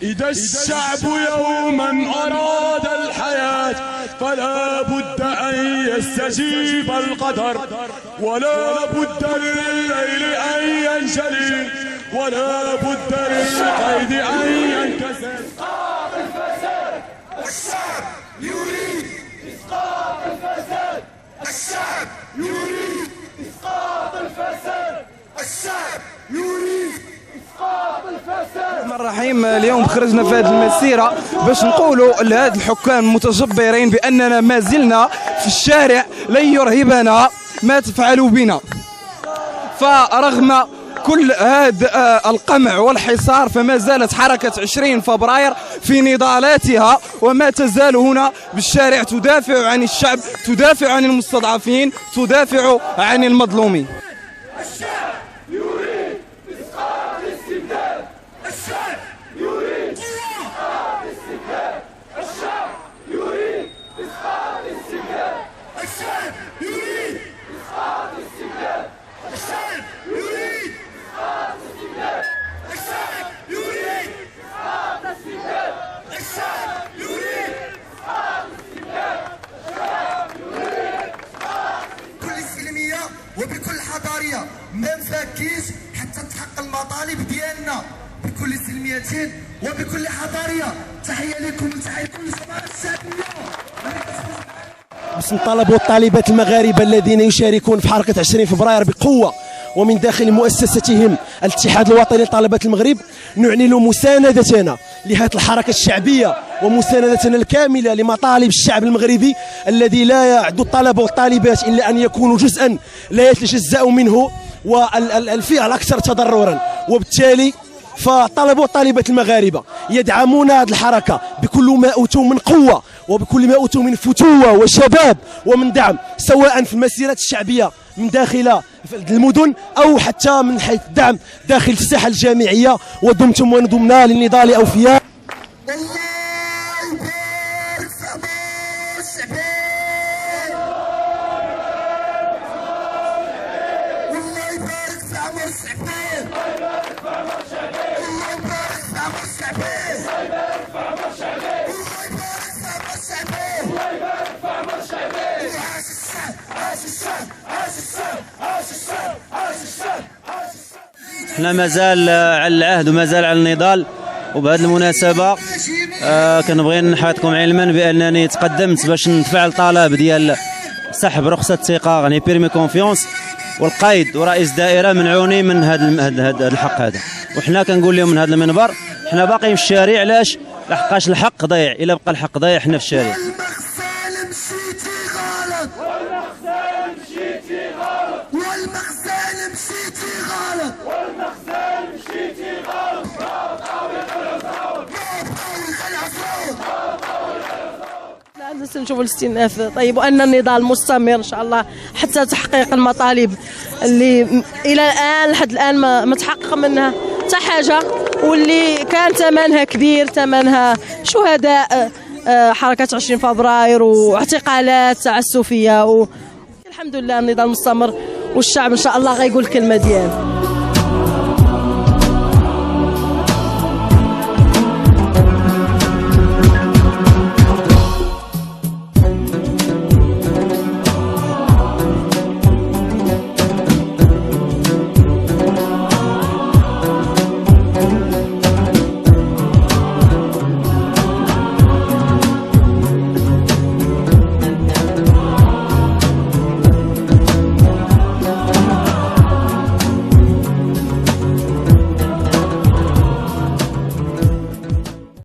إذا الشعب يوما أراد الحياة فلا بد أن يستجيب القدر، ولا بد للليل أن ينجلي، ولا بد للقيد أن ينكسر. إسقاط الفساد، الشعب يريد إسقاط الفساد، الشعب يريد إسقاط الفساد، الشعب يريد إسقاط الفساد. الرحمن الرحيم. اليوم خرجنا في هذه المسيرة باش نقولوا لهاد الحكام المتجبرين بأننا ما زلنا في الشارع، لن يرهبنا ما تفعلوا بنا. فرغم كل هذا القمع والحصار فما زالت حركة 20 فبراير في نضالاتها، وما تزال هنا بالشارع تدافع عن الشعب، تدافع عن المستضعفين، تدافع عن المظلومين. الشعب يريد إسقاط الاستبداد، الشعب يريد إسقاط الاستبداد، الشعب يريد إسقاط الاستبداد، الشعب يريد إسقاط الاستبداد، الشعب يريد إسقاط الاستبداد، الشعب يريد إسقاط الاستبداد، الشعب يريد إسقاط الاستبداد، الشعب يريد إسقاط بكل سلمية وبكل حضارية، ما نفكيش حتى تحقق المطالب ديالنا بكل سلمية وبكل حضارية. تحية لكم وتحية لكل الجماعة الشعبية. باسم الطلبة والطالبات المغاربة الذين يشاركون في حركة 20 فبراير بقوة ومن داخل مؤسستهم الاتحاد الوطني لطلبة المغرب، نعلن مساندتنا لهذه الحركة الشعبية ومساندتنا الكاملة لمطالب الشعب المغربي الذي لا يعد الطلبة والطالبات إلا أن يكونوا جزءا لا يتجزأ منه والفئة الأكثر تضررا. وبالتالي فالطلبة والطالبات المغاربة يدعمون هذه الحركة بكل ما أوتوا من قوة وبكل ما أوتوا من فتوة وشباب ومن دعم، سواء في المسيرات الشعبية من داخل المدن أو حتى من حيث الدعم داخل الساحة الجامعية. ودمتم وندمنا للنضال أوفياء. احنا مازال على العهد ومازال على النضال. وبهذه المناسبة كنبغي نحيطكم علما بأنني تقدمت باش نتفاعل طلب ديال سحب رخصة ثقة يعني بيرمي كونفيونس والقيد ورئيس دائرة منعوني من هذا الحق هذا. وحنا كنقول لهم من هذا المنبر حنا باقيين في الشارع. علاش؟ لحقاش الحق ضيع. إلا بقى الحق ضيع حنا في الشارع. نشوفوا الاستئناف طيب، وان النضال مستمر ان شاء الله حتى تحقيق المطالب اللي الى الان لحد الان ما تحقق منها حتى حاجه، واللي كان ثمنها كبير، ثمنها شهداء حركه 20 فبراير واعتقالات تعسفيه. الحمد لله النضال مستمر والشعب ان شاء الله غيقول الكلمه ديالو.